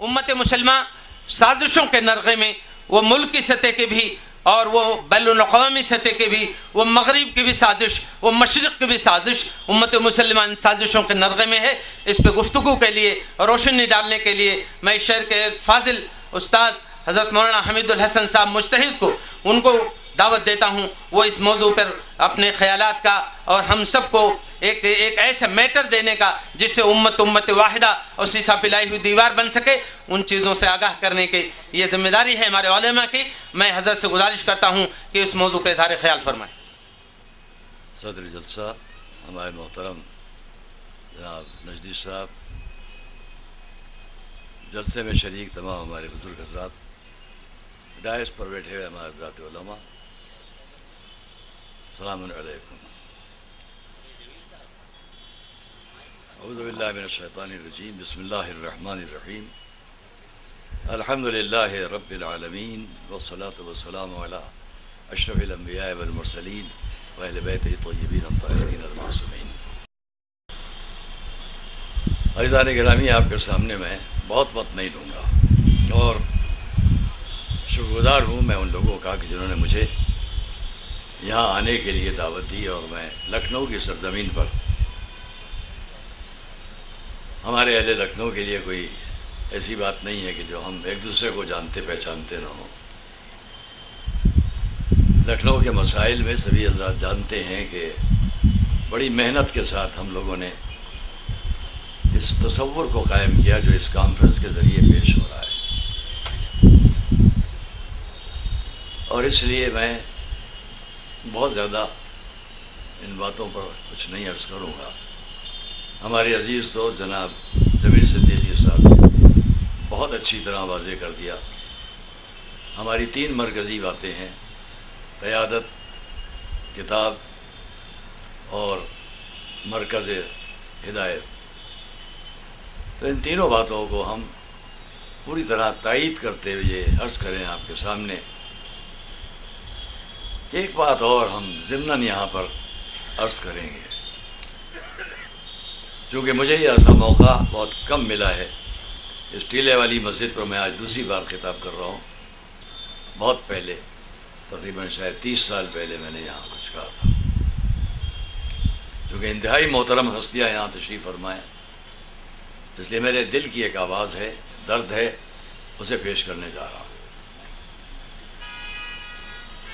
امت مسلمہ سازشوں کے نرغے میں، وہ ملک کی سطح کے بھی اور وہ بین الاقوامی سطح کے بھی، وہ مغرب کی بھی سازش، وہ مشرق کی بھی سازش، امت مسلمہ ان سازشوں کے نرغے میں ہے۔ اس پہ گفتگو کے لیے، روشنی ڈالنے کے لیے میں شہر کے ایک فاضل استاذ حضرت مولانا حمید الحسن صاحب مجتہد کو، ان کو دعوت دیتا ہوں، وہ اس موضوع پر اپنے خیالات کا اور ہم سب کو ایک ایسا میٹر دینے کا جس سے امت واحدہ اور سیسا پلائی ہوئی دیوار بن سکے، ان چیزوں سے آگاہ کرنے کی یہ ذمہ داری ہے ہمارے علماء کی۔ میں حضرت سے گزارش کرتا ہوں کہ اس موضوع پہ اظہار خیال فرمائیں۔ صدر جلسہ ہمارے محترم جناب نجدی صاحب، جلسے میں شریک تمام ہمارے بزرگ حضرات، ڈائس پر بیٹھے ہوئے ہمارے حضرات علماء، السلام علیکم۔ اعوذ باللہ من الشیطان الرجیم، بسم اللہ الرحمن الرحیم، الحمدللہ رب العالمین، والصلاة والسلام علی اشرف الانبیاء والمرسلین واہل بیتہ الطیبین الطاہرین المعصومین۔ عزیزان گرامی، آپ کے سامنے میں بہت وقت نہیں دوں گا، اور شکر گزار ہوں میں ان لوگوں کا کہ جنہوں نے مجھے یہاں آنے کے لیے دعوت دی، اور میں لکھنؤ کی سرزمین پر، ہمارے اہل لکھنؤ کے لیے کوئی ایسی بات نہیں ہے کہ جو ہم ایک دوسرے کو جانتے پہچانتے نہ ہوں۔ لکھنؤ کے مسائل میں سبھی حضرات جانتے ہیں کہ بڑی محنت کے ساتھ ہم لوگوں نے اس تصور کو قائم کیا جو اس کانفرنس کے ذریعے پیش ہو رہا ہے، اور اس لیے میں بہت زیادہ ان باتوں پر کچھ نہیں عرض کروں گا۔ ہمارے عزیز دوست جناب جمیل صدیقی صاحب نے بہت اچھی طرح واضح کر دیا۔ ہماری 3 مرکزی باتیں ہیں: قیادت، کتاب اور مرکز ہدایت۔ تو ان تینوں باتوں کو ہم پوری طرح تائید کرتے ہوئے عرض کریں آپ کے سامنے۔ ایک بات اور ہم ضمناً یہاں پر عرض کریں گے، چونکہ مجھے یہ ایسا موقع بہت کم ملا ہے۔ اس ٹیلے والی مسجد پر میں آج دوسری بار خطاب کر رہا ہوں۔ بہت پہلے، تقریباً شاید 30 سال پہلے میں نے یہاں کچھ کہا تھا، کیونکہ انتہائی محترم ہستیاں یہاں تشریف فرمائیں، اس لیے میرے دل کی ایک آواز ہے، درد ہے، اسے پیش کرنے جا رہا ہوں۔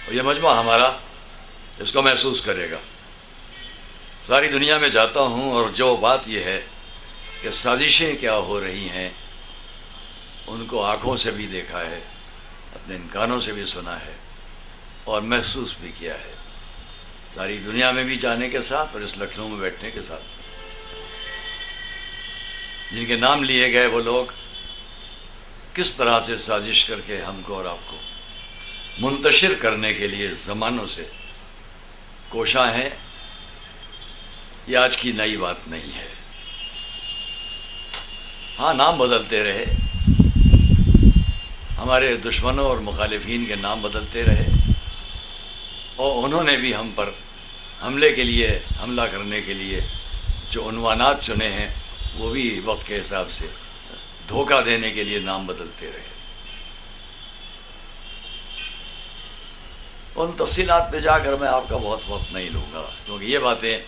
اور یہ مجمع ہمارا اس کو محسوس کرے گا۔ ساری دنیا میں جاتا ہوں، اور جو بات یہ ہے کہ سازشیں کیا ہو رہی ہیں، ان کو آنکھوں سے بھی دیکھا ہے، اپنے کانوں سے بھی سنا ہے، اور محسوس بھی کیا ہے، ساری دنیا میں بھی جانے کے ساتھ اور اس لکھنؤ میں بیٹھنے کے ساتھ۔ جن کے نام لیے گئے وہ لوگ کس طرح سے سازش کر کے ہم کو اور آپ کو منتشر کرنے کے لیے زمانوں سے کوشاں ہیں، یہ آج کی نئی بات نہیں ہے۔ ہاں، نام بدلتے رہے، ہمارے دشمنوں اور مخالفین کے نام بدلتے رہے، اور انہوں نے بھی ہم پر حملے کے لیے، حملہ کرنے کے لیے جو عنوانات چنے ہیں، وہ بھی وقت کے حساب سے دھوکہ دینے کے لیے نام بدلتے رہے۔ ان تفصیلات پہ جا کر میں آپ کا بہت وقت نہیں لوں گا، کیونکہ یہ باتیں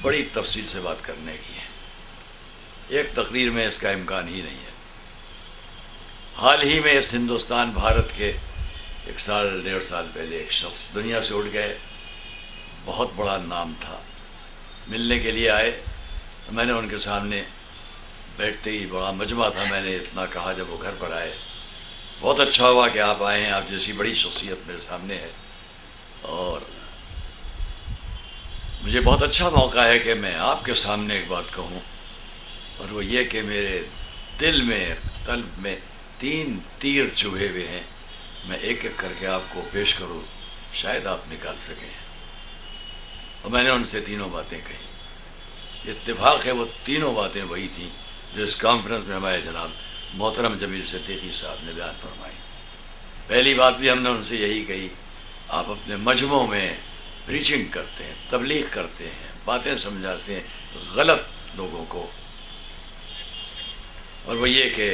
بڑی تفصیل سے بات کرنے کی ہیں، ایک تقریر میں اس کا امکان ہی نہیں ہے۔ حال ہی میں اس ہندوستان بھارت کے 1 سال 1.5 سال پہلے ایک شخص دنیا سے اڑ گئے، بہت بڑا نام تھا، ملنے کے لیے آئے، میں نے ان کے سامنے بیٹھتے ہی، بڑا مجمع تھا، میں نے اتنا کہا جب وہ گھر پر آئے، بہت اچھا ہوا کہ آپ آئے ہیں، آپ جیسی بڑی شخصیت میرے سامنے ہے، اور مجھے بہت اچھا موقع ہے کہ میں آپ کے سامنے ایک بات کہوں، اور وہ یہ کہ میرے دل میں، قلب میں 3 تیر چبھے ہوئے ہیں، میں ایک ایک کر کے آپ کو پیش کروں، شاید آپ نکال سکیں۔ اور میں نے ان سے تینوں باتیں کہیں، اتفاق ہے وہ تینوں باتیں وہی تھیں جو اس کانفرنس میں ہمارے جناب محترم جمیل صدیقی صاحب نے بیان فرمائی۔ پہلی بات بھی ہم نے ان سے یہی کہی، آپ اپنے مجمعوں میں پریچنگ کرتے ہیں، تبلیغ کرتے ہیں، باتیں سمجھاتے ہیں غلط لوگوں کو، اور وہ یہ کہ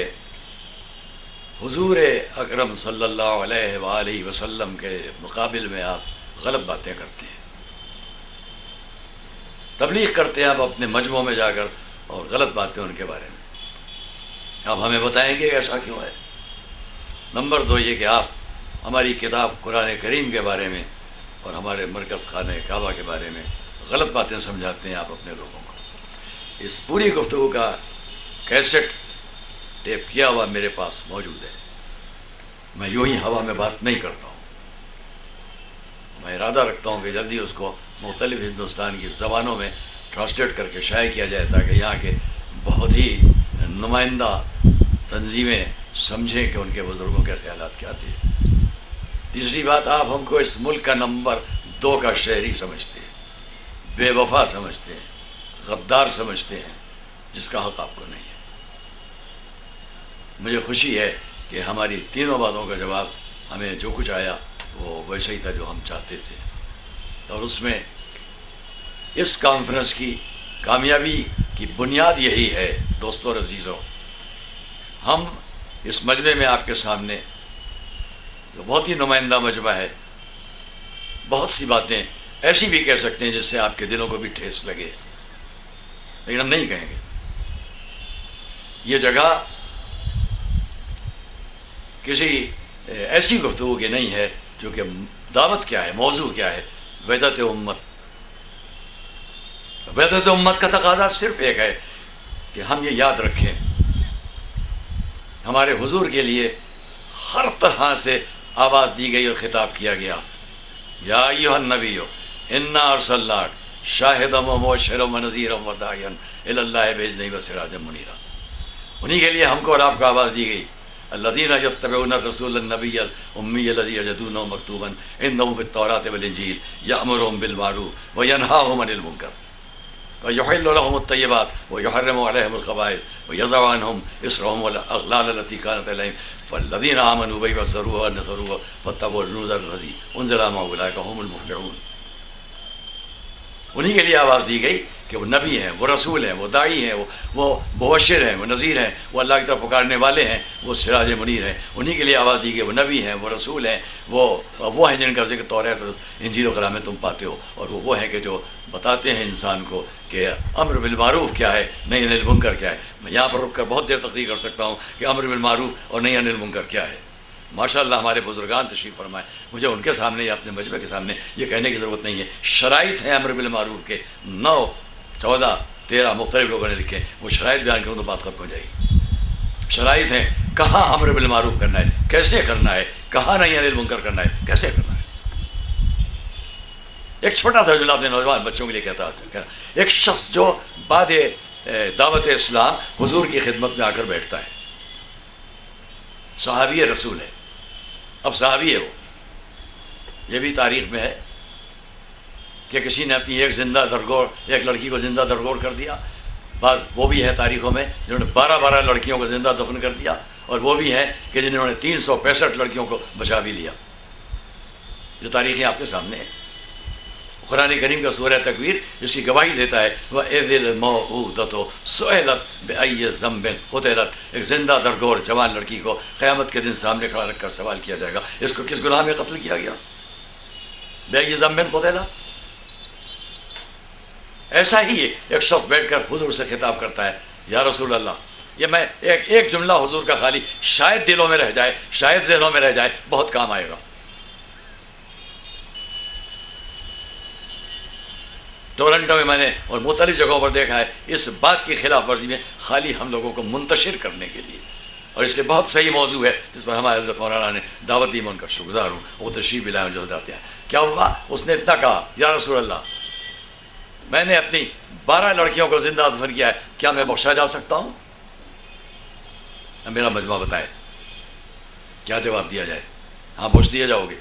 حضور اکرم صلی اللہ علیہ وآلہ وسلم کے مقابل میں آپ غلط باتیں کرتے ہیں، تبلیغ کرتے ہیں آپ اپنے مجموعوں میں جا کر اور غلط باتیں ان کے بارے میں۔ آپ ہمیں بتائیں گے ایسا کیوں ہے؟ نمبر 2 یہ کہ آپ ہماری کتاب قرآن کریم کے بارے میں اور ہمارے مرکز خانہ کعبہ کے بارے میں غلط باتیں سمجھاتے ہیں آپ اپنے لوگوں کو۔ اس پوری گفتگو کا کیسٹ ٹیپ کیا ہوا میرے پاس موجود ہے، میں یوں ہی ہوا میں بات نہیں کرتا ہوں، میں ارادہ رکھتا ہوں کہ جلدی اس کو مختلف ہندوستان کی زبانوں میں ٹرانسلیٹ کر کے شائع کیا جائے تاکہ یہاں کے بہت ہی نمائندہ تنظیمیں سمجھیں کہ ان کے بزرگوں کے خیالات کیا تھے۔ تیسری بات، آپ ہم کو اس ملک کا نمبر 2 کا شہری سمجھتے ہیں، بے وفا سمجھتے ہیں، غدار سمجھتے ہیں، جس کا حق آپ کو نہیں ہے۔ مجھے خوشی ہے کہ ہماری تینوں باتوں کا جواب ہمیں جو کچھ آیا وہ ویسا ہی تھا جو ہم چاہتے تھے، اور اس میں اس کانفرنس کی کامیابی کی بنیاد یہی ہے۔ دوستو اور عزیزوں، ہم اس مجمع میں آپ کے سامنے جو بہت ہی نمائندہ مجمع ہے، بہت سی باتیں ایسی بھی کہہ سکتے ہیں جس سے آپ کے دلوں کو بھی ٹھیس لگے، لیکن ہم نہیں کہیں گے۔ یہ جگہ کسی ایسی گفتگو کی نہیں ہے، جو کہ دعوت کیا ہے، موضوع کیا ہے، وحدت امت۔ وحدت امت کا تقاضا صرف ایک ہے کہ ہم یہ یاد رکھیں، ہمارے حضور کے لیے ہر طرح سے آواز دی گئی اور خطاب کیا گیا، یا ایھا النبی انا ارسلناک شاہدا ومبشرا ونذیرا وداعیا الی اللہ باذنہ وسراجا منیرا۔ انہی کے لیے ہم کو اور آپ کو آواز دی گئی، الذین یتبعون الرسول النبی الامی الذی یجدونہ مکتوبا عندہم فی التوراۃ والانجیل یأمرہم بالمعروف وینہاہم عن المنکر وَيُحِلُّ لَهُمُ الطَّيِّبَاتِ وَيُحَرِّمُ عَلَيْهِمُ الْخَبَائِثَ وَيَضَعُ عَنْهُمْ إِصْرَهُمْ وَالْأَغْلَالَ الَّتِي كَانَتْ عَلَيْهِمْ فَالَّذِينَ آمَنُوا بِهِ وَعَزَّرُوهُ وَنَصَرُوهُ وَاتَّبَعُوا النُّورَ الَّذِي أُنزِلَ مَعَهُ أُولَٰئِكَ هُمُ الْمُفْلِحُونَ۔ انہی کے لیے آواز دی گئی کہ وہ نبی ہیں، وہ رسول ہیں، وہ داعی ہیں، وہ مبشر ہیں، وہ نذیر ہیں، وہ اللہ کی طرف پکارنے والے ہیں، وہ سراج منیر ہیں۔ انہی کے لیے آواز دی گئی، وہ نبی ہیں، وہ رسول ہیں، وہ ہیں جن کا ذکر تورات اور انجیل و قرآن میں تم پاتے ہو، اور وہ ہیں کہ جو بتاتے ہیں انسان کو کہ امر بالمعروف کیا ہے، نہی عن المنکر کیا ہے۔ میں یہاں پر رک کر بہت دیر تقریر کر سکتا ہوں کہ امر بالمعروف اور نہی عن المنکر کیا ہے۔ ماشاءاللہ ہمارے بزرگان تشریف فرمائے، مجھے ان کے سامنے یا اپنے مجمع کے سامنے یہ کہنے کی ضرورت نہیں ہے۔ شرائط ہیں امر بالمعروف کے 9، 14، 13 مختلف لوگوں نے لکھے، وہ شرائط بیان کروں تو بات ختم ہو جائے گی۔ شرائط ہیں کہاں امر بالمعروف کرنا ہے، کیسے کرنا ہے، کہاں نہی عن المنکر کرنا ہے، کیسے کرنا ہے۔ ایک چھوٹا سا جملہ اپنے نوجوان بچوں کے لیے کہتا ہے، ایک شخص جو بعد دعوت اسلام حضور کی خدمت میں آ کر بیٹھتا ہے، صحابی رسول ہے، اب صحابی ہے وہ، یہ بھی تاریخ میں ہے کہ کسی نے اپنی ایک لڑکی کو زندہ درگور کر دیا، بعض وہ بھی ہے تاریخوں میں جنہوں نے 12 لڑکیوں کو زندہ دفن کر دیا، اور وہ بھی ہیں کہ جنہوں نے 365 لڑکیوں کو بچا بھی لیا۔ جو تاریخیں آپ کے سامنے ہیں، قرآن کریم کا سورہ تکویر جس کی گواہی دیتا ہے، وَإِذِ الْمَوْءُودَةُ سُئِلَتْ بِأَيِّ ذَنبٍ قُتِلَتْ، ایک زندہ درگور جوان لڑکی کو قیامت کے دن سامنے کھڑا رکھ کر سوال کیا جائے گا، اس کو کس گناہ میں قتل کیا گیا؟ بِأَيِّ ذَنبٍ قُتِلَتْ۔ ایسا ہی ایک شخص بیٹھ کر حضور سے خطاب کرتا ہے، یا رسول اللہ، یہ میں ایک جملہ حضور کا خالی شاید دلوں میں رہ جائے، شاید ذہنوں میں رہ جائے، بہت کام آئے گا۔ ٹورنٹو میں نے اور مختلف جگہوں پر دیکھا ہے، اس بات کی خلاف ورزی میں خالی ہم لوگوں کو منتشر کرنے کے لیے، اور اس لیے بہت صحیح موضوع ہے جس پر ہمارے حضرت مولانا نے دعوت دی، میں ان کا شکر گزار ہوں، وہ تشریف بھی لائے جو جاتے ہیں۔ کیا ہوا؟ اس نے اتنا کہا، یا رسول اللہ، میں نے اپنی 12 لڑکیوں کو زندہ دفن کیا ہے، کیا میں بخشا جا سکتا ہوں؟ میرا مجمع بتائے کیا جواب دیا جائے؟ ہاں بخش دیے جاؤ گے،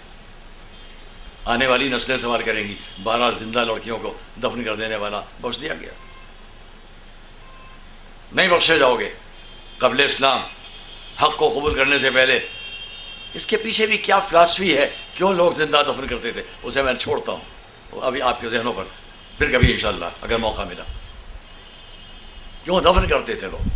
آنے والی نسلیں سوال کریں گی، 12 زندہ لڑکیوں کو دفن کر دینے والا بخش دیا گیا؟ نہیں بخشے جاؤ گے۔ قبل اسلام حق کو قبول کرنے سے پہلے اس کے پیچھے بھی کیا فلاسفی ہے، کیوں لوگ زندہ دفن کرتے تھے، اسے میں چھوڑتا ہوں ابھی آپ کے ذہنوں پر، پھر کبھی انشاءاللہ اگر موقع ملا۔ کیوں دفن کرتے تھے لوگ؟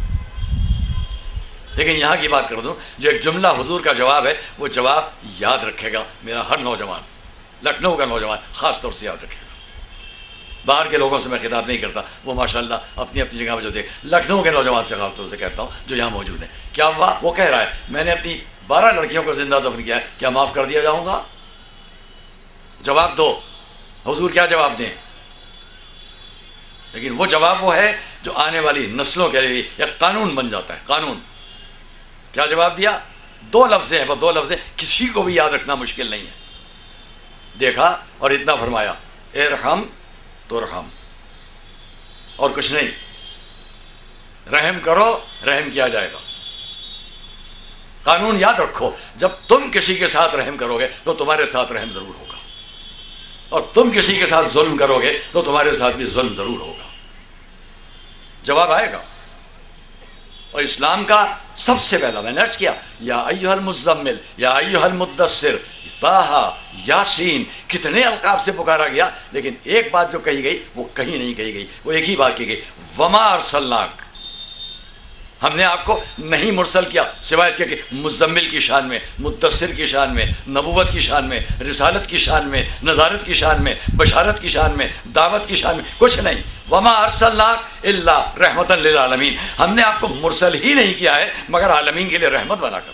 لیکن یہاں کی بات کر دوں، جو ایک جملہ حضور کا جواب ہے، وہ جواب یاد رکھے گا میرا ہر نوجوان، لکھنؤ کا نوجوان خاص طور سے یاد رکھے گا۔ باہر کے لوگوں سے میں خطاب نہیں کرتا، وہ ماشاءاللہ اپنی اپنی جگہ پہ جو تھے، لکھنؤ کے نوجوان سے خاص طور سے کہتا ہوں جو یہاں موجود ہیں۔ کیا ہوا؟ وہ کہہ رہا ہے میں نے اپنی 12 لڑکیوں کو زندہ دفن کیا ہے، کیا معاف کر دیا جاؤں گا؟ جواب دو، حضور کیا جواب دیں؟ لیکن وہ جواب وہ ہے جو آنے والی نسلوں کے لیے ایک قانون بن جاتا ہے۔ قانون کیا جواب دیا؟ 2 لفظ ہیں، بس 2 لفظ ہیں، کسی کو بھی یاد رکھنا مشکل نہیں ہے۔ دیکھا اور اتنا فرمایا، ارحم ترحم، اور کچھ نہیں، رحم کرو رحم کیا جائے گا۔ قانون یاد رکھو، جب تم کسی کے ساتھ رحم کرو گے تو تمہارے ساتھ رحم ضرور ہوگا، اور تم کسی کے ساتھ ظلم کرو گے تو تمہارے ساتھ بھی ظلم ضرور ہوگا۔ جواب آئے گا۔ اور اسلام کا سب سے پہلا میں نے عرض کیا، یا ایھا المزمل، یا ایھا المدثر، طٰہٰ، یاسین، کتنے القاب سے پکارا گیا، لیکن ایک بات جو کہی گئی وہ کہیں نہیں کہی گئی، وہ ایک ہی بات کی گئی، وما ارسلناک، ہم نے آپ کو نہیں مرسل کیا سوائے اس کے کہ مزمل کی شان میں، مدثر کی شان میں، نبوت کی شان میں، رسالت کی شان میں، نذارت کی شان میں، بشارت کی شان میں، دعوت کی شان میں، کچھ نہیں۔ وما ارسلناک الا رحمتا للعالمین، ہم نے آپ کو مرسل ہی نہیں کیا ہے مگر عالمین کے لیے رحمت بنا کر۔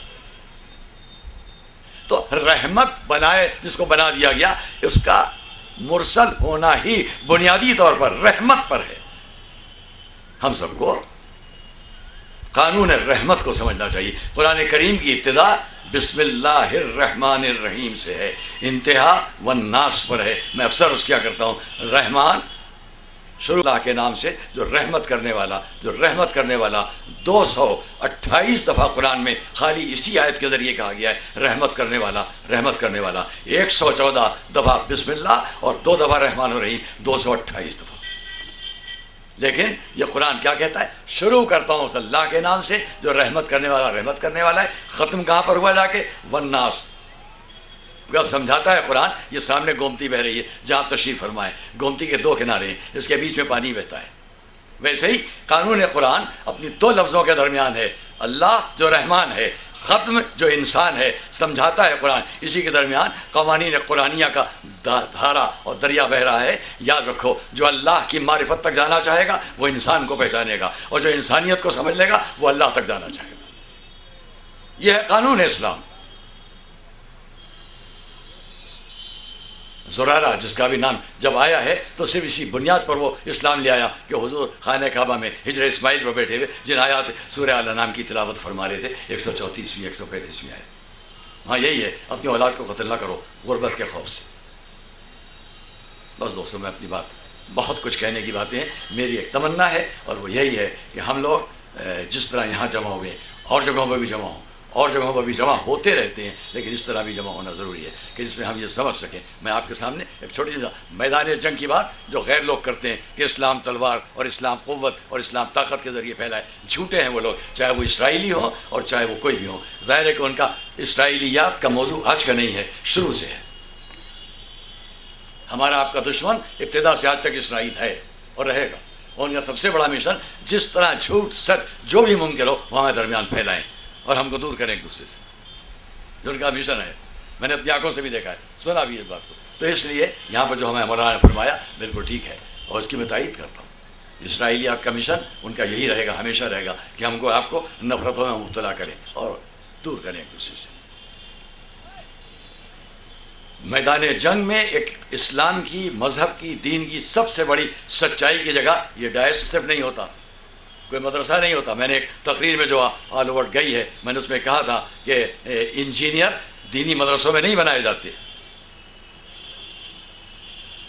تو رحمت بنائے جس کو بنا دیا گیا، اس کا مرسل ہونا ہی بنیادی طور پر رحمت پر ہے۔ ہم سب کو قانون رحمت کو سمجھنا چاہیے۔ قرآن کریم کی ابتدا بسم اللہ الرحمن الرحیم سے ہے، انتہا والناس پر ہے۔ میں اکثر اس کیا کرتا ہوں، رحمان شروع اللہ کے نام سے جو رحمت کرنے والا، جو رحمت کرنے والا 228 دفعہ قرآن میں خالی اسی آیت کے ذریعے کہا گیا ہے، رحمت کرنے والا، رحمت کرنے والا۔ 114 دفعہ بسم اللہ اور 2 دفعہ رحمان الرحیم، 228 دفعہ۔ لیکن یہ قرآن کیا کہتا ہے؟ شروع کرتا ہوں اس اللہ کے نام سے جو رحمت کرنے والا، رحمت کرنے والا ہے۔ ختم کہاں پر ہوا جا کے؟ والناس۔ سمجھاتا ہے قرآن، یہ سامنے گومتی بہ رہی ہے جہاں تشریف فرمائے، گومتی کے 2 کنارے ہیں، اس کے بیچ میں پانی بہتا ہے۔ ویسے ہی قانون قرآن اپنی 2 لفظوں کے درمیان ہے، اللہ جو رحمان ہے، ختم جو انسان ہے، سمجھاتا ہے قرآن، اسی کے درمیان قوانین قرآنیہ کا دھارا اور دریا بہ رہا ہے۔ یاد رکھو، جو اللہ کی معرفت تک جانا چاہے گا وہ انسان کو پہچانے گا، اور جو انسانیت کو سمجھ لے گا وہ اللہ تک جانا چاہے گا۔ یہ ہے قانون اسلام۔ زرارہ جس کا بھی نام جب آیا ہے تو صرف اسی بنیاد پر وہ اسلام لے آیا کہ حضور خانہ کعبہ میں ہجر اسماعیل پر بیٹھے ہوئے جن آیات سورہ الانعام کی تلاوت فرما رہے تھے، 134ویں 135ویں آیت۔ ہاں یہی ہے، اپنی اولاد کو قتل نہ کرو غربت کے خوف سے۔ بس دوستوں، میں اپنی بات، بہت کچھ کہنے کی باتیں ہیں، میری ایک تمنا ہے اور وہ یہی ہے کہ ہم لوگ جس طرح یہاں جمع ہوئے اور جگہوں پر بھی جمع ہوں، اور جگہوں پر بھی جمع ہوتے رہتے ہیں، لیکن اس طرح بھی جمع ہونا ضروری ہے کہ جس میں ہم یہ سمجھ سکیں۔ میں آپ کے سامنے ایک چھوٹی سی میدان جنگ کی بات جو غیر لوگ کرتے ہیں کہ اسلام تلوار اور اسلام قوت اور اسلام طاقت کے ذریعے پھیلائے، جھوٹے ہیں وہ لوگ، چاہے وہ اسرائیلی ہوں اور چاہے وہ کوئی بھی ہوں۔ ظاہر ہے کہ ان کا اسرائیلیات کا موضوع آج کا نہیں ہے، شروع سے ہے۔ ہمارا آپ کا دشمن ابتدا سے آج تک اسرائیل ہے اور رہے گا، اور ان کا سب سے بڑا مشن جس طرح جھوٹ سچ جو بھی ممکن ہو وہ ہمارے درمیان پھیلائیں اور ہم کو دور کریں ایک دوسرے سے، جو ان کا مشن ہے۔ میں نے اپنی آنکھوں سے بھی دیکھا ہے، سنا بھی اس بات کو۔ تو اس لیے یہاں پر جو ہمیں مولانا نے فرمایا بالکل ٹھیک ہے، اور اس کی میں تائید کرتا ہوں۔ اسرائیلیات کا مشن ان کا یہی رہے گا، ہمیشہ رہے گا کہ ہم کو آپ کو نفرتوں میں مبتلا کریں اور دور کریں ایک دوسرے سے۔ میدان جنگ میں ایک اسلام کی، مذہب کی، دین کی سب سے بڑی سچائی کی جگہ یہ ڈائس صرف نہیں ہوتا، کوئی مدرسہ نہیں ہوتا۔ میں نے ایک تقریر میں جو آل اوور گئی ہے، میں نے اس میں کہا تھا کہ انجینئر دینی مدرسوں میں نہیں بنائے جاتے۔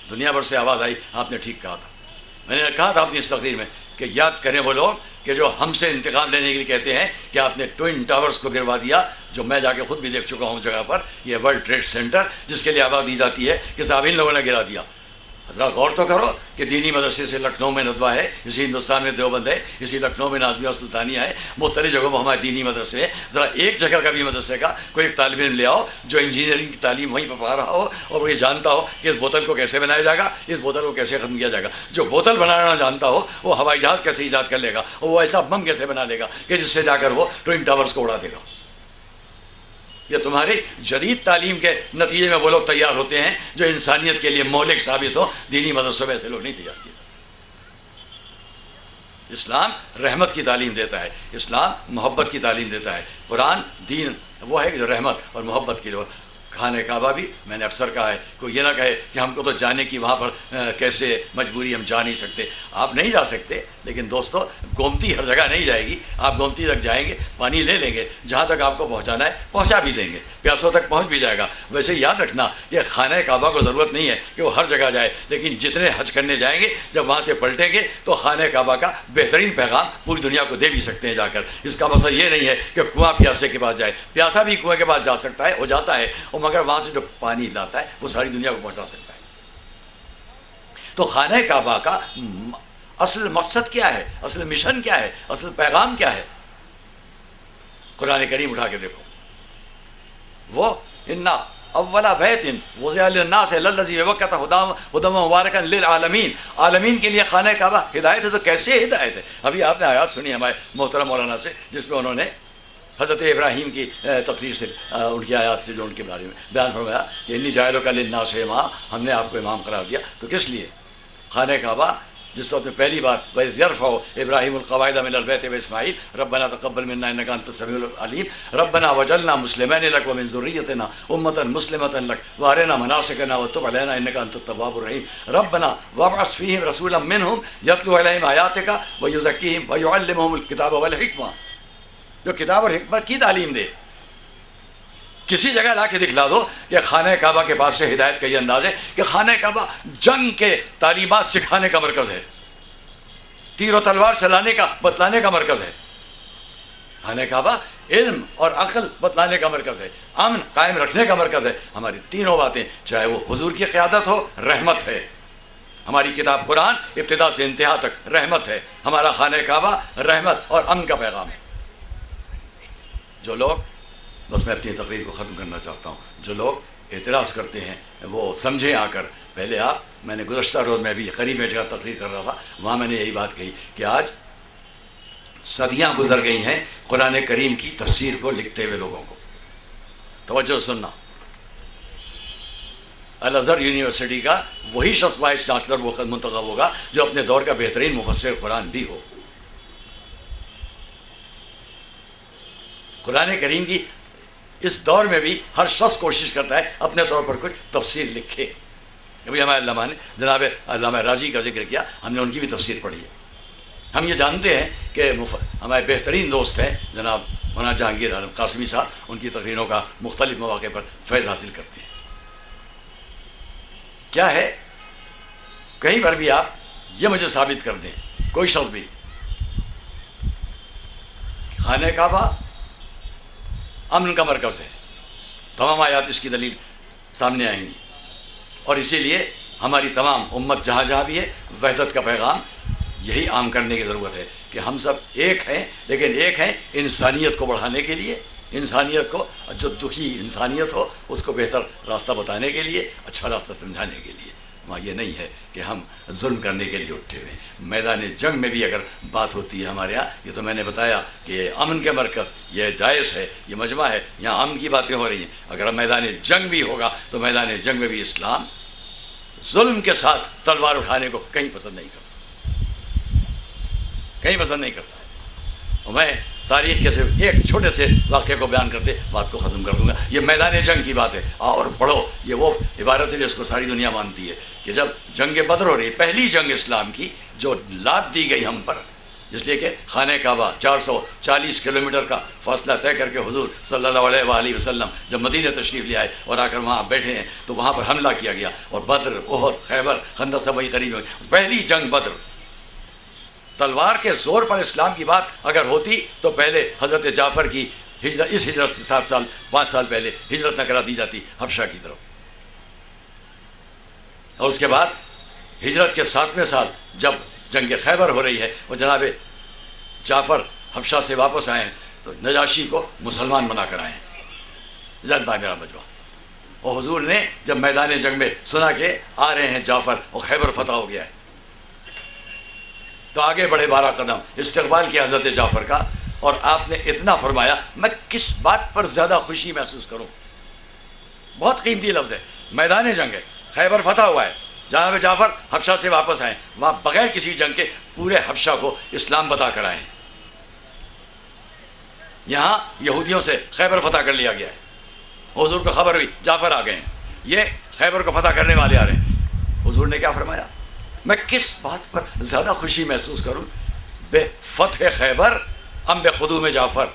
دنیا بھر سے آواز آئی، آپ نے ٹھیک کہا تھا۔ میں نے کہا تھا اپنی اس تقریر میں کہ یاد کریں وہ لوگ کہ جو ہم سے انتقام لینے کے لیے کہتے ہیں کہ آپ نے ٹوئن ٹاورز کو گروا دیا، جو میں جا کے خود بھی دیکھ چکا ہوں جگہ پر، یہ ورلڈ ٹریڈ سینٹر جس کے لیے آواز دی جاتی ہے کہ صاحب ان لوگوں نے گرا دیا۔ ذرا غور تو کرو کہ دینی مدرسے سے لکھنؤ میں ندوہ ہے، اسی ہندوستان میں دیوبند ہے، اسی لکھنؤ میں نازمیہ اور سلطانیہ ہے، مختلف جگہوں میں ہمارے دینی مدرسے ہیں. ذرا ایک جگہ کا بھی مدرسے کا کوئی ایک طالب علم لے آؤ جو انجینئرنگ کی تعلیم وہیں پر پڑھا رہا ہو اور وہ یہ جانتا ہو کہ اس بوتل کو کیسے بنایا جائے گا، اس بوتل کو کیسے ختم کیا جائے گا. جو بوتل بنانا جانتا ہو وہ ہوائی جہاز کیسے ایجاد کر لے گا، اور وہ ایسا بم کیسے بنا لے گا کہ جس سے جا کر وہ ٹوئن ٹاورز کو اڑا دے گا. یہ تمہاری جدید تعلیم کے نتیجے میں وہ لوگ تیار ہوتے ہیں جو انسانیت کے لیے مہلک ثابت ہو. دینی مدرسوں میں ایسے لوگ نہیں تیار کیے. اسلام رحمت کی تعلیم دیتا ہے، اسلام محبت کی تعلیم دیتا ہے. قرآن دین وہ ہے جو رحمت اور محبت کی دو. خانہ کعبہ بھی میں نے اکثر کہا ہے، کوئی یہ نہ کہے کہ ہم کو تو جانے کی وہاں پر کیسے مجبوری، ہم جا نہیں سکتے. آپ نہیں جا سکتے، لیکن دوستو گومتی ہر جگہ نہیں جائے گی. آپ گومتی تک جائیں گے، پانی لے لیں گے، جہاں تک آپ کو پہنچانا ہے پہنچا بھی دیں گے، پیاسوں تک پہنچ بھی جائے گا. ویسے یاد رکھنا کہ خانہ کعبہ کو ضرورت نہیں ہے کہ وہ ہر جگہ جائے، لیکن جتنے حج کرنے جائیں گے جب وہاں سے پلٹیں گے تو خانہ کعبہ کا بہترین پیغام پوری دنیا کو دے بھی سکتے ہیں جا کر. اس کا مطلب یہ نہیں ہے کہ کنواں پیاسے کے پاس جائے، پیاسا بھی کنویں کے پاس جا سکتا ہے، ہو جاتا ہے، اور مگر وہاں سے جو پانی لاتا ہے وہ ساری دنیا کو پہنچا سکتا ہے. تو خانہ کعبہ کا اصل مقصد کیا ہے، اصل مشن کیا ہے، اصل پیغام کیا ہے؟ قرآن کریم اٹھا کے دیکھو. وہ انا اولا بیت وضع للناس للذی ببکۃ ھدی مبارکا للعالمین. عالمین کے لیے خانہ کعبہ ہدایت ہے. تو کیسے ہدایت ہے؟ ابھی آپ نے آیات سنی ہمارے محترم مولانا سے، جس میں انہوں نے حضرت ابراہیم کی تقریر سے، ان کی آیات سے جو ان کے بارے میں بیان فرمایا کہ انی جاعلک للناس اماما، ہم نے آپ کو امام قرار دیا. تو کس لیے؟ خانہ کعبہ جس وقت میں پہلی بار وَإِذْ يَرْفَعُ إِبْرَاهِيمُ الْقَوَاعِدَ مِنَ الْبَيْتِ وَإِسْمَاعِيلُ رَبَّنَا تَقَبَّلْ مِنَّا إِنَّكَ أَنْتَ السَّمِيعُ الْعَلِيمُ رَبَّنَا وَاجْعَلْنَا مُسْلِمَيْنِ لَكَ وَمِنْ ذُرِّيَّتِنَا أُمَّةً مُسْلِمَةً لَكَ وَأَرِنَا مَنَاسِكَنَا وَتُبْ عَلَيْنَا إِنَّكَ أَنْتَ التَّوَّابُ الرَّحِيمُ رَبَّنَا وَابْعَثْ فِيهِمْ رَسُولًا مِّنْهُمْ يَتْلُو عَلَيْهِمْ آيَاتِكَ وَيُزَكِّيهِمْ وَيُعَلِّمُهُمُ الْكِتَابَ وَالْحِكْمَةَ. جو کتاب اور حکمت کی تعلیم دے. کسی جگہ لا کے دکھلا دو کہ خانہ کعبہ کے پاس سے ہدایت کا یہ انداز ہے کہ خانہ کعبہ جنگ کے تعلیمات سکھانے کا مرکز ہے، تیر و تلوار چلانے کا بتلانے کا مرکز ہے. خانہ کعبہ علم اور عقل بتلانے کا مرکز ہے، امن قائم رکھنے کا مرکز ہے. ہماری تینوں باتیں، چاہے وہ حضور کی قیادت ہو، رحمت ہے. ہماری کتاب قرآن ابتدا سے انتہا تک رحمت ہے. ہمارا خانہ کعبہ رحمت اور امن کا پیغام ہے. جو لوگ، بس میں اپنی تقریر کو ختم کرنا چاہتا ہوں، جو لوگ اعتراض کرتے ہیں وہ سمجھیں آ کر. پہلے میں نے گزشتہ روز میں بھی قریب میں جگہ تقریر کر رہا تھا، وہاں میں نے یہی بات کہی کہ آج صدیاں گزر گئی ہیں قرآن کریم کی تفسیر کو لکھتے ہوئے لوگوں کو. توجہ سننا، الازہر یونیورسٹی کا وہی شخص وائس چانسلر وہ منتخب ہوگا جو اپنے دور کا بہترین مفسر قرآن بھی ہو. قرآن کریم کی اس دور میں بھی ہر شخص کوشش کرتا ہے اپنے طور پر کچھ تفسیر لکھے. ابھی ہمارے علامہ نے جناب علامہ راضی کا ذکر کیا، ہم نے ان کی بھی تفسیر پڑھی ہے. ہم یہ جانتے ہیں کہ ہمارے بہترین دوست ہیں جناب مولانا جہانگیر عالم قاسمی صاحب، ان کی تقریروں کا مختلف مواقع پر فیض حاصل کرتے ہیں. کیا ہے، کہیں پر بھی آپ یہ مجھے ثابت کر دیں، کوئی شخص بھی، خانہ کعبہ امن کا مرکز ہے. تمام آیات اس کی دلیل سامنے آئیں گی. اور اسی لیے ہماری تمام امت جہاں جہاں بھی ہے، وحدت کا پیغام یہی عام کرنے کی ضرورت ہے کہ ہم سب ایک ہیں، لیکن ایک ہیں انسانیت کو بڑھانے کے لیے، انسانیت کو، جو دکھی انسانیت ہو اس کو بہتر راستہ بتانے کے لیے، اچھا راستہ سمجھانے کے لیے. وہاں یہ نہیں ہے کہ ہم ظلم کرنے کے لیے اٹھے ہوئے. میدان جنگ میں بھی اگر بات ہوتی ہے ہمارے یہاں، یہ تو میں نے بتایا کہ امن کے مرکز یہ جائز ہے، یہ مجمع ہے، یہاں امن کی باتیں ہو رہی ہیں. اگر میدان جنگ بھی ہوگا تو میدان جنگ میں بھی اسلام ظلم کے ساتھ تلوار اٹھانے کو کہیں پسند نہیں کرتا، کہیں پسند نہیں کرتا. اور میں تاریخ کے صرف ایک چھوٹے سے واقعے کو بیان کرتے بات کو ختم کر دوں گا. یہ میدان جنگ کی بات ہے، اور پڑھو. یہ وہ عبارت ہے جس کو ساری دنیا مانتی ہے کہ جب جنگ بدر ہو رہی، پہلی جنگ اسلام کی جو لات دی گئی ہم پر، اس لیے کہ خانہ کعبہ 440 کلومیٹر کا فاصلہ طے کر کے حضور صلی اللہ علیہ وآلہ وسلم جب مدینہ تشریف لے آئے اور آ کر وہاں بیٹھے ہیں تو وہاں پر حملہ کیا گیا. اور بدر، احد، خیبر، خندق سب وہی قریب ہوئی. پہلی جنگ بدر. تلوار کے زور پر اسلام کی بات اگر ہوتی تو پہلے حضرت جعفر کی ہجرت، اس ہجرت سے 5 سال پہلے ہجرت نہ کرا دی جاتی حبشہ کی طرف. اور اس کے بعد ہجرت کے 7ویں سال جب جنگ خیبر ہو رہی ہے، وہ جناب جعفر حبشہ سے واپس آئے ہیں تو نجاشی کو مسلمان بنا کر آئے ہیں، جانتا ہے میرا مجمع۔ اور حضور نے جب میدان جنگ میں سنا کہ آ رہے ہیں جعفر اور خیبر فتح ہو گیا ہے، تو آگے بڑھے 12 قدم، استقبال کیا حضرت جعفر کا، اور آپ نے اتنا فرمایا میں کس بات پر زیادہ خوشی محسوس کروں۔ بہت قیمتی لفظ ہے، میدان جنگ ہے، خیبر فتح ہوا ہے، جناب جعفر حبشہ سے واپس آئے، وہاں بغیر کسی جنگ کے پورے حبشہ کو اسلام بتا کر آئے ہیں۔ یہاں یہودیوں سے خیبر فتح کر لیا گیا ہے، حضور کو خبر ہوئی جعفر آ گئے ہیں، یہ خیبر کو فتح کرنے والے آ رہے ہیں۔ حضور نے کیا فرمایا؟ میں کس بات پر زیادہ خوشی محسوس کروں، بے فتح خیبر ام بے قدوم جعفر،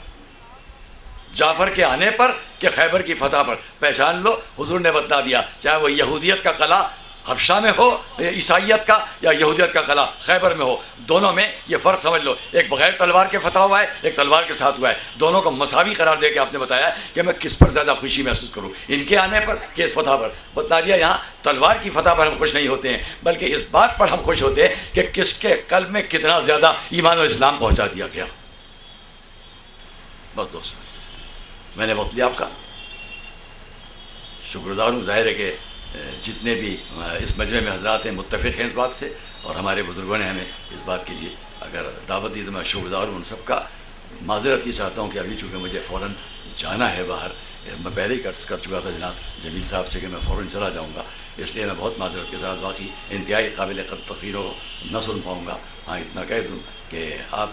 جعفر کے آنے پر کہ خیبر کی فتح پر؟ پہچان لو، حضور نے بتلا دیا، چاہے وہ یہودیت کا قلعہ حبشہ میں ہو، عیسائیت کا، یا یہودیت کا قلعہ خیبر میں ہو، دونوں میں یہ فرق سمجھ لو، ایک بغیر تلوار کے فتح ہوا ہے، ایک تلوار کے ساتھ ہوا ہے، دونوں کو مساوی قرار دے کے آپ نے بتایا کہ میں کس پر زیادہ خوشی محسوس کروں، ان کے آنے پر کہ اس فتح پر؟ بتلا دیا یہاں تلوار کی فتح پر ہم خوش نہیں ہوتے ہیں، بلکہ اس بات پر ہم خوش ہوتے ہیں کہ کس کے قلب میں کتنا زیادہ ایمان و اسلام پہنچا دیا گیا۔ بس دوستوں، میں نے وقت لیا آپ کا، شکر گزار ہوں۔ ظاہر ہے کہ جتنے بھی اس مجمع میں حضرات ہیں متفق ہیں اس بات سے، اور ہمارے بزرگوں نے ہمیں اس بات کے لیے اگر دعوت دی تو میں شکر گزار ہوں ان سب کا۔ معذرت یہ چاہتا ہوں کہ ابھی چونکہ مجھے فوراً جانا ہے باہر، میں پہلے ہی کر چکا تھا جناب جمیل صاحب سے کہ میں فوراً چلا جاؤں گا، اس لیے میں بہت معذرت کے ساتھ باقی انتہائی قابل قدر تقریروں نہ سن پاؤں گا۔ ہاں اتنا کہہ دوں کہ آپ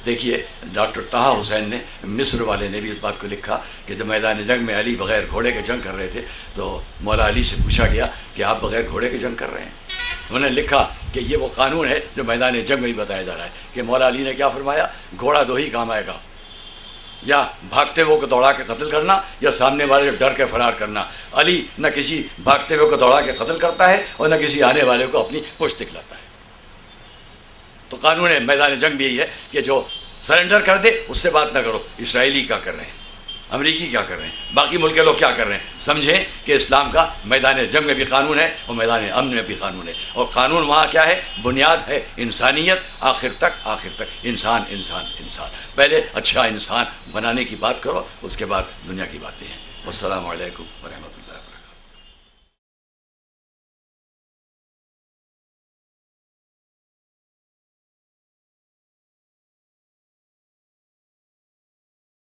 دیکھیے ڈاکٹر طہ حسین نے، مصر والے نے بھی اس بات کو لکھا کہ جب میدان جنگ میں علی بغیر گھوڑے کے جنگ کر رہے تھے تو مولا علی سے پوچھا گیا کہ آپ بغیر گھوڑے کے جنگ کر رہے ہیں؟ انہوں نے لکھا کہ یہ وہ قانون ہے جو میدان جنگ میں ہی بتایا جا رہا ہے کہ مولا علی نے کیا فرمایا، گھوڑا دو ہی کام آئے گا، یا بھاگتے ہوئے کو دوڑا کے قتل کرنا، یا سامنے والے کو ڈر کے فرار کرنا۔ علی نہ کسی بھاگتے ہوئے کو دوڑا کے قتل کرتا ہے اور نہ کسی آنے والے کو اپنی پشت دکھلاتا ہے۔ تو قانون میدان جنگ بھی یہی ہے کہ جو سرنڈر کر دے اس سے بات نہ کرو، اسرائیلی کیا کر رہے ہیں، امریکی کیا کر رہے ہیں، باقی ملک کے لوگ کیا کر رہے ہیں، سمجھیں کہ اسلام کا میدان جنگ میں بھی قانون ہے اور میدان امن میں بھی قانون ہے، اور قانون وہاں کیا ہے؟ بنیاد ہے انسانیت، آخر تک انسان انسان انسان، پہلے اچھا انسان بنانے کی بات کرو، اس کے بعد دنیا کی باتیں ہیں۔ والسلام علیکم ورحمۃ اللہ۔